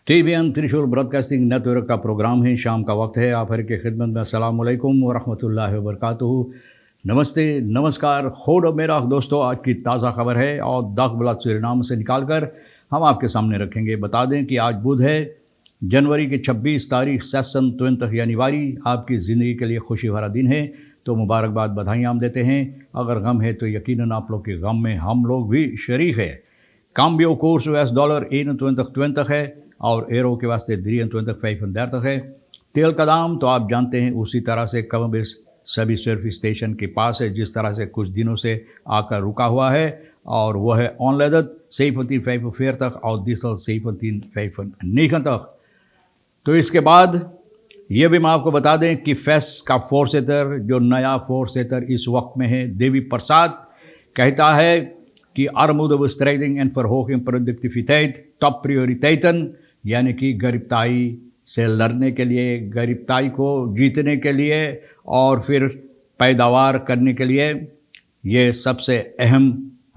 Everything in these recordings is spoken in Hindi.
TVN त्रिशूल ब्रॉडकास्टिंग नेटवर्क का प्रोग्राम है। शाम का वक्त है। आप हर की खिदमत में अस्सलाम वालेकुम व रहमतुल्लाहि व बरकातुहू। नमस्ते, नमस्कार, खोड मेरा दोस्तों, आज की ताज़ा खबर है और दाग ब्लाक सूरीनाम से निकाल कर हम आपके सामने रखेंगे। बता दें कि आज बुध है, जनवरी की 26 तारीख सेसन 20 जनवरी। आपकी ज़िंदगी के लिए खुशी भरा दिन है, तो मुबारकबाद, बधाइयाँ हम देते हैं। अगर गम है तो यकीनन आप लोग के गम में हम लोग भी शरीक है। Cambio koers US dollar 21,20 है और एरो के वास्ते 23,35 है। तेल का दाम तो आप जानते हैं उसी तरह से कम बेश सभी सर्विस स्टेशन के पास है, जिस तरह से कुछ दिनों से आकर रुका हुआ है, और वह है ऑनलेदत 17,45 और डीजल 17,95 तो इसके बाद ये भी मैं आपको बता दें कि फेस का फोर सीटर, जो नया फोर सीटर इस वक्त में है, देवी प्रसाद कहता है कि armoedebestrijding en verhoging productiviteit top prioriteiten, यानी कि गरीबताई से लड़ने के लिए, गरीबताई को जीतने के लिए और फिर पैदावार करने के लिए ये सबसे अहम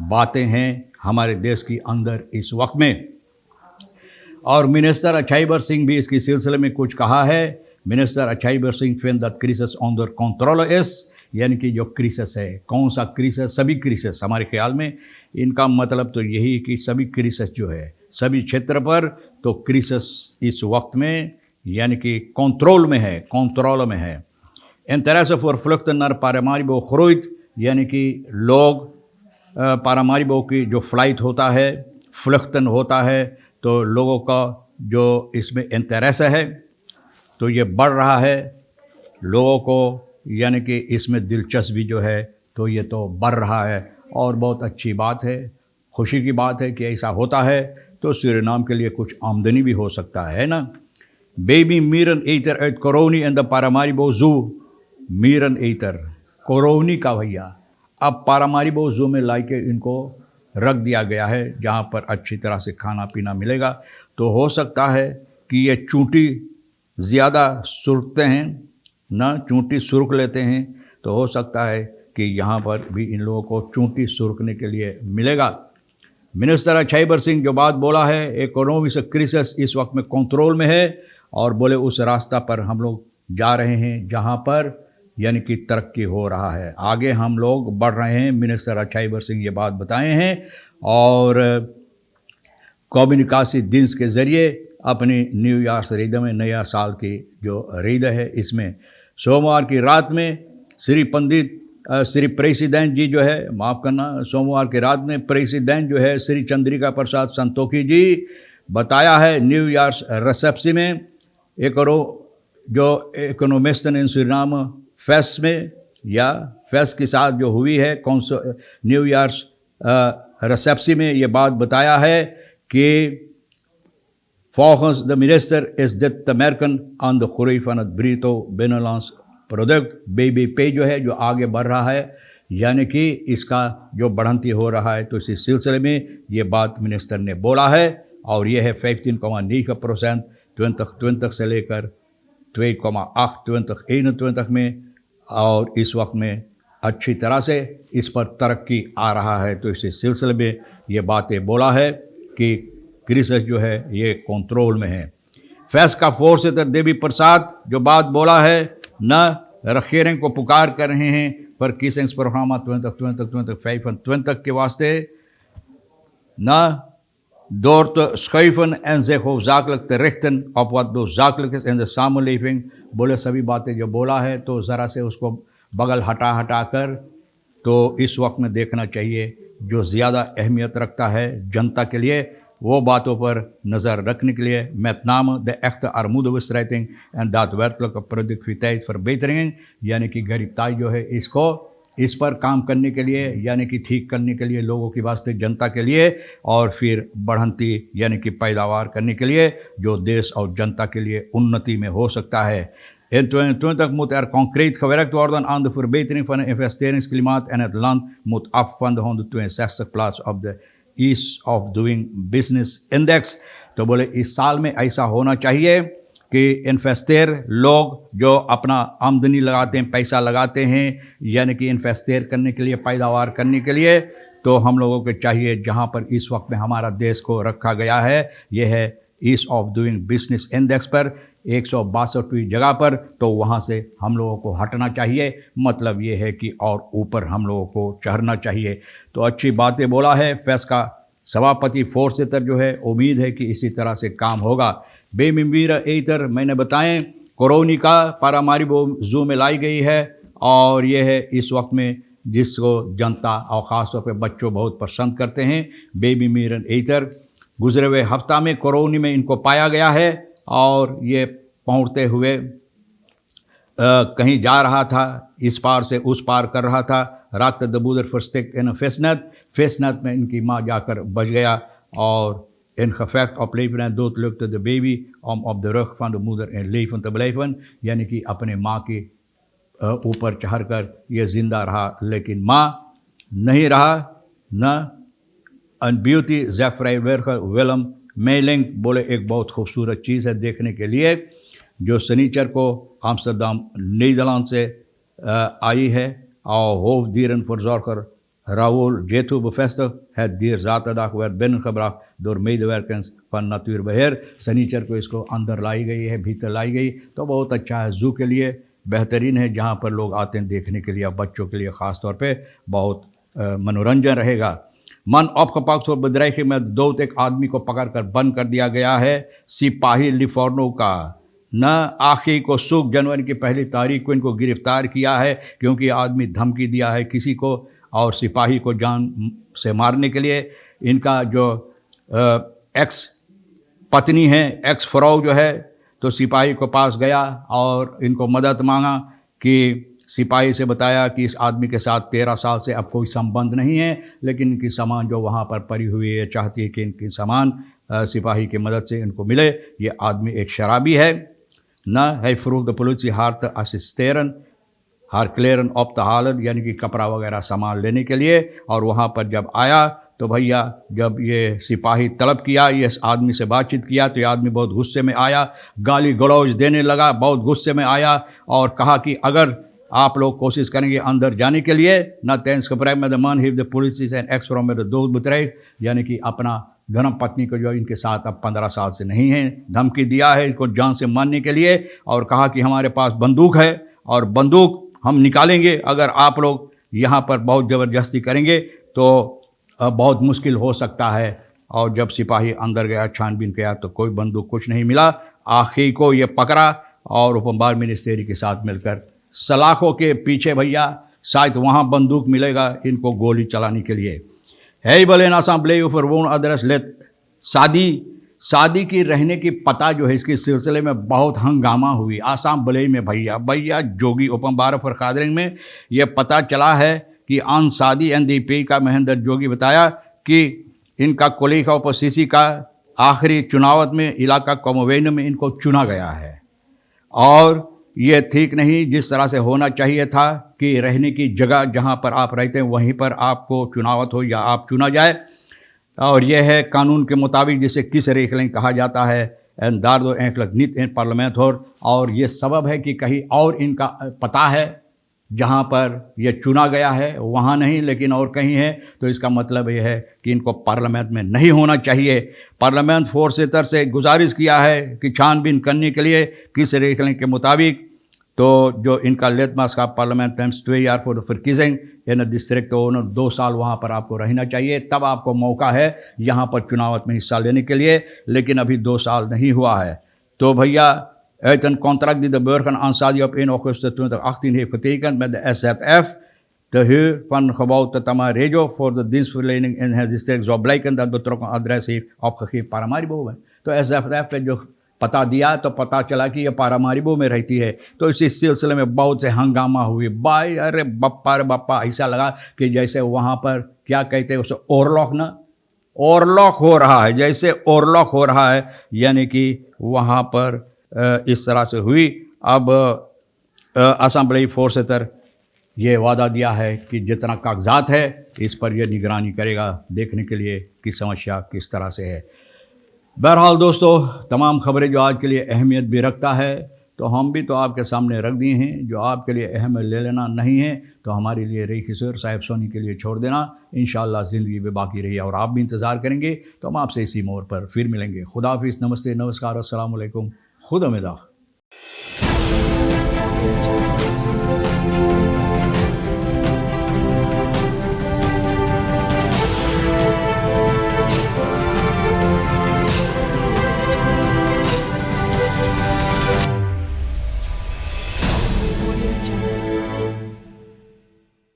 बातें हैं हमारे देश की अंदर इस वक्त में। और मिनिस्टर अछाईबर सिंह भी इसके सिलसिले में कुछ कहा है। मिनिस्टर अछाईबर सिंह फेन that crisis under control is, यानी कि जो क्रिसिस है, कौन सा क्रिसिस, सभी क्रिसिस हमारे ख्याल में इनका मतलब तो यही कि सभी क्रिसिस जो है सभी क्षेत्र पर, तो क्रिसिस इस वक्त में यानी कि कंट्रोल में है। इंटरेस्ट फॉर फ्लुक्टन नर पारामारिबो खरोइत, यानी कि लोग पारामारिबो की जो फ्लाइट होता है, फ्लुक्टन होता है, तो लोगों का जो इसमें इंटरेस्ट है तो ये बढ़ रहा है। लोगों को यानी कि इसमें दिलचस्पी जो है तो ये तो बढ़ रहा है और बहुत अच्छी बात है, खुशी की बात है कि ऐसा होता है, तो सूरीनाम के लिए कुछ आमदनी भी हो सकता है ना। बेबी मीरन एटर at Coronie and the Paramaribo zoo, मीरन एटर कोरोनी का भैया अब पारामारिबो जू में लाके इनको रख दिया गया है, जहाँ पर अच्छी तरह से खाना पीना मिलेगा। तो हो सकता है कि ये चूंटी ज़्यादा सुरखते हैं ना, चूंटी सुरख लेते हैं, तो हो सकता है कि यहाँ पर भी इन लोगों को चूंटी सुरखने के लिए मिलेगा। मिनिस्टर अछाईबर सिंह जो बात बोला है, इकोनॉमी से क्रिसिस इस वक्त में कंट्रोल में है, और बोले उस रास्ता पर हम लोग जा रहे हैं जहाँ पर यानी कि तरक्की हो रहा है, आगे हम लोग बढ़ रहे हैं। मिनिस्टर अछाईबर सिंह ये बात बताए हैं और कम्युनिकासी दिन के ज़रिए अपनी न्यू ईयर रीद में, नया साल की जो रीद है, इसमें सोमवार की रात में श्री प्रेसिडेंट जी जो है, माफ़ करना, सोमवार की रात में प्रेसिडेंट जो है श्री चंद्रिका प्रसाद संतोखी जी बताया है न्यू ईयर रिसेप्शन में, एक जो इकोनॉमिस्ट इन सूरीनाम फेस में या फेस के साथ जो हुई है न्यू ईयर रिसेप्शन में ये बात बताया है कि volgens de minister is dit te merken aan de groei van het bruto binnenlands product, BBP जो है, जो आगे बढ़ रहा है, यानी कि इसका जो बढ़ंती हो रहा है, तो इसी सिलसिले में ये बात मिनिस्टर ने बोला है। और ये है 15,9% 2020 से लेकर 2,8 2021 में, और इस वक्त में अच्छी तरह से इस पर तरक्की आ रहा है। तो इसी सिलसिले में ये बातें बोला है कि क्रिसिस जो है ये कंट्रोल में है। फैस का फोर सीटर देवी प्रसाद जो बात बोला है, न रखेरें को पुकार कर रहे हैं पर किसेंस प्रोग्राम 20 के वास्ते न door te schuiven en zich hoofdzakelijk te richten op wat noodzakelijk is in de samenleving। बोले सभी बातें जो बोला है तो ज़रा से उसको बगल हटा कर तो इस वक्त में देखना चाहिए जो ज़्यादा अहमियत रखता है जनता के लिए, वो बातों पर नज़र रखने के लिए met name de echte armoedebestrijding en daadwerkelijke productiviteitsverbeteringen, यानी कि गरीबताई जो है इसको इस पर काम करने के लिए, यानी कि ठीक करने के लिए लोगों की वास्ते, जनता के लिए, और फिर बढ़ंती यानी कि पैदावार करने के लिए जो देश और जनता के लिए उन्नति में हो सकता है। In 2020 moet concreet gewerkt worden aan de verbetering van het investeringsklimaat en het land moet af van de 162 plaats op de Ease of Doing Business Index। तो बोले इस साल में ऐसा होना चाहिए कि इन्वेस्टर लोग जो अपना आमदनी लगाते हैं, पैसा लगाते हैं, यानी कि इन्वेस्टर करने के लिए, पैदावार करने के लिए, तो हम लोगों को चाहिए जहाँ पर इस वक्त में हमारा देश को रखा गया है, यह है ease of doing business index पर 162वीं जगह पर, तो वहाँ से हम लोगों को हटना चाहिए। मतलब ये है कि और ऊपर हम लोगों को चढ़ना चाहिए। तो अच्छी बातें बोला है फेस का सभापति फोर्सेतर जो है, उम्मीद है कि इसी तरह से काम होगा। बेमिमीर एतर मैंने बताएं कोरोनी का पारामारिबो जू में लाई गई है, और ये है इस वक्त में जिसको जनता और ख़ास तौर पर बच्चों बहुत पसंद करते हैं। बेमिमीर एतर गुजरे हुए हफ्ता में कोरोनी में इनको पाया गया है, और ये पहुँचते हुए कहीं जा रहा था, इस पार से उस पार कर रहा था। रात दबूदर फर्स्टेक इन फेसनत में इनकी माँ जाकर बच गया, और in gevecht opleven en dood lukte de baby om op de rug van de moeder in leven te blijven, यानी कि अपने माँ के ऊपर चढ़कर ये जिंदा रहा, लेकिन माँ नहीं रहा न। अन ब्यूटी ज़ैफ्राई वेरकर विलम मेलिंग बोले एक बहुत खूबसूरत चीज़ है देखने के लिए, जो शनिचर को आम्स्टरडाम नीदरलैंड से आई है। और hoofddieren verzorger Raoul Jetu bevestigd, het dier zaterdag werd binnengebracht door medewerkers van Natuurbeheer। शनिचर को इसको अंदर लाई गई है, भीतर लाई गई, तो बहुत अच्छा है, जू के लिए बेहतरीन है, जहाँ पर लोग आते हैं देखने के लिए। बच्चों के लिए ख़ास तौर पे बहुत मनोरंजन रहेगा। मन opgepakt voor bedreiging met dood, एक आदमी को पकड़कर बंद कर दिया गया है सिपाही लिफोर्नो का। न आखिर को सुख जनवरी की 1 तारीख को इनको गिरफ्तार किया है, क्योंकि आदमी धमकी दिया है किसी को और सिपाही को जान से मारने के लिए। इनका जो एक्स पत्नी है, एक्स फ्राउ जो है, तो सिपाही को पास गया और इनको मदद मांगा कि सिपाही से बताया कि इस आदमी के साथ 13 साल से अब कोई संबंध नहीं है, लेकिन इनकी सामान जो वहाँ पर पड़ी हुई है, चाहती है कि इनकी सामान सिपाही की मदद से इनको मिले। ये आदमी एक शराबी है। न है फ़रोग द पुलिस हार्ट असिस्टेरन हार क्लेरन ऑप द हालत, यानी कि कपड़ा वगैरह सामान लेने के लिए। और वहाँ पर जब आया तो भैया जब ये सिपाही तलब किया, ये आदमी से बातचीत किया, तो ये आदमी बहुत गुस्से में आया, गाली गलौज देने लगा, बहुत गुस्से में आया और कहा कि अगर आप लोग कोशिश करेंगे अंदर जाने के लिए न तेंस कपड़े में द मन हिव the police and ex from में द दो बुतरे, यानी कि अपना धर्म पत्नी को जो इनके साथ अब 15 साल से नहीं है, धमकी दिया है इनको जान से मारने के लिए, और कहा कि हमारे पास बंदूक है और बंदूक हम निकालेंगे, अगर आप लोग यहाँ पर बहुत ज़बरदस्ती करेंगे तो बहुत मुश्किल हो सकता है। और जब सिपाही अंदर गया, छानबीन किया, तो कोई बंदूक कुछ नहीं मिला। आखिर को ये पकड़ा और उपमबार मिनिस्ट्री के साथ मिलकर सलाखों के पीछे भैया शायद वहाँ बंदूक मिलेगा इनको गोली चलाने के लिए। है भले असेंबली फॉर वोन अदरस लेट शादी की रहने की पता जो है, इसके सिलसिले में बहुत हंगामा हुई आसाम बलई में भैया जोगी ओपन बार फॉर खादरिंग में ये पता चला है कि आन शादी एनडीपी का महेंद्र जोगी बताया कि इनका कोलिका ओपोसिसी का आखिरी चुनाव में इलाका कोमोवेन में इनको चुना गया है, और ये ठीक नहीं जिस तरह से होना चाहिए था कि रहने की जगह जहाँ पर आप रहते हैं वहीं पर आपको चुनावत हो या आप चुना जाए। और यह है कानून के मुताबिक जिसे किस रेखलें कहा जाता है एन दार्दो एंकलक नित इन पार्लियामेंट हो। और ये सबब है कि कहीं और इनका पता है जहाँ पर यह चुना गया है वहाँ नहीं, लेकिन और कहीं है, तो इसका मतलब यह है कि इनको पार्लियामेंट में नहीं होना चाहिए। पार्लियामेंट फोर्सेतर से गुजारिश किया है कि छानबीन करने के लिए किस रेखलें के मुताबिक, तो जो इनका लेटमास का पार्लियामेंट टाइम्स 2 ईयर फॉर फर्किजिंग इन डिस्ट्रिक्ट, तो 2 साल वहाँ पर आपको रहना चाहिए, तब आपको मौका है यहाँ पर चुनाव में हिस्सा लेने के लिए, लेकिन अभी 2 साल नहीं हुआ है। तो भैया uit een contract die de burger aan Saudi op 1 augustus 2018 heeft getekend met de SZF, de huur van gebouw te Tamarejo voor de dienstverlening in het district zou blijken dat betrokken adres heeft opgegeven Paramaribo में। तो SZF पे जो पता दिया तो पता चला कि ये पारामारिबो में रहती है। तो इसी सिलसिले में बहुत से हंगामा हुई। भाई अरे बप्पा रे बप्पा, ऐसा लगा कि जैसे वहाँ पर क्या कहते हैं उसे ओवरलॉक हो रहा है, जैसे ओवरलॉक हो रहा है, यानी कि वहाँ पर इस तरह से हुई। अब असेंबली फोर्सेतर ये वादा दिया है कि जितना कागजात है इस पर यह निगरानी करेगा देखने के लिए कि समस्या किस तरह से है। बहरहाल दोस्तों, तमाम खबरें जो आज के लिए अहमियत भी रखता है, तो हम भी तो आपके सामने रख दिए हैं। जो आपके लिए अहम ले लेना नहीं है तो हमारे लिए रही खिसर साहिब सोनी के लिए छोड़ देना। इंशाअल्लाह ज़िंदगी में बाकी रही और आप भी इंतज़ार करेंगे तो हम आपसे इसी मोड़ पर फिर मिलेंगे। खुदा हाफिज़, नमस्ते, नमस्कार, अस्सलाम वालेकुम, खुदा निगहबान।